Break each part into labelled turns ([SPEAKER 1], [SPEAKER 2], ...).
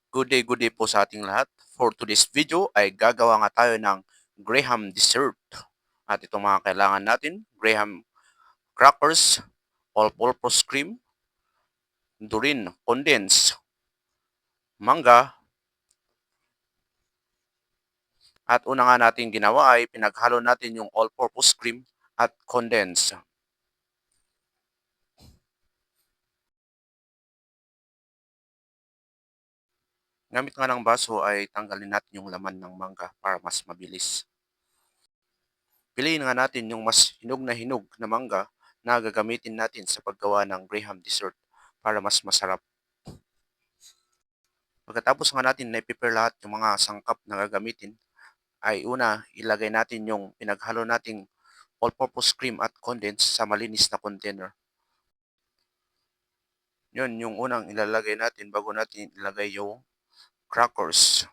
[SPEAKER 1] Good day po sa ating lahat. For today's video ay gagawa nga tayo ng Graham dessert. At itong mga kailangan natin, Graham crackers, all-purpose cream, Durin condensed mangga, at una nga natin ginawa ay pinaghalo natin yung all-purpose cream at condensed. Gamit nga ng baso ay tanggalin natin yung laman ng mangga para mas mabilis. Piliin nga natin yung mas hinog na mangga na gagamitin natin sa paggawa ng Graham dessert para mas masarap. Pagkatapos nga natin na-prepare lahat yung mga sangkap na gagamitin, ay una ilagay natin yung pinaghalo nating all-purpose cream at condensed sa malinis na container. Yun yung unang ilalagay natin bago natin ilagay yung crackers,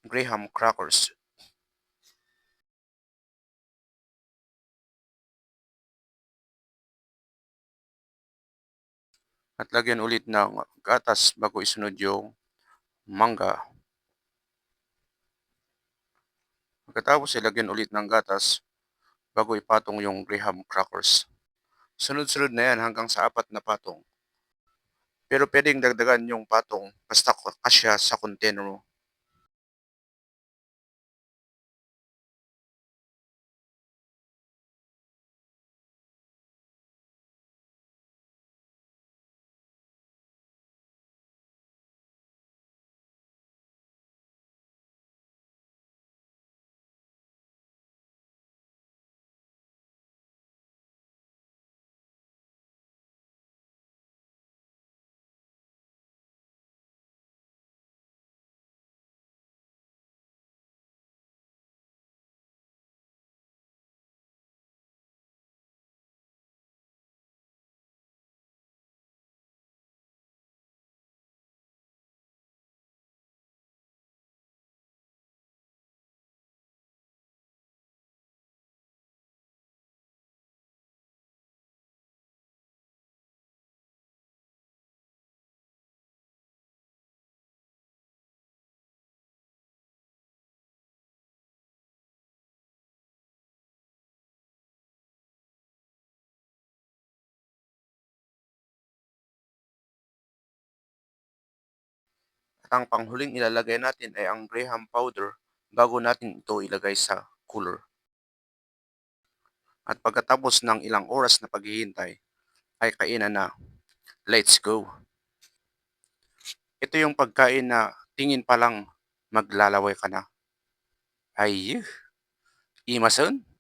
[SPEAKER 1] Graham crackers. At lagyan ulit ng gatas bago isunod yung mangga. Pagkatapos ilagyan ulit ng gatas bago ipatong yung Graham crackers. Sunod-sunod na yan hanggang sa 4 na patong. Pero pwedeng dagdagan yung patong basta kasya sa container mo. At ang panghuling ilalagay natin ay ang Graham powder bago natin ito ilagay sa cooler. At pagkatapos ng ilang oras na paghihintay, ay kainan na. Let's go! Ito yung pagkain na tingin pa lang maglalaway ka na. Ay, imason!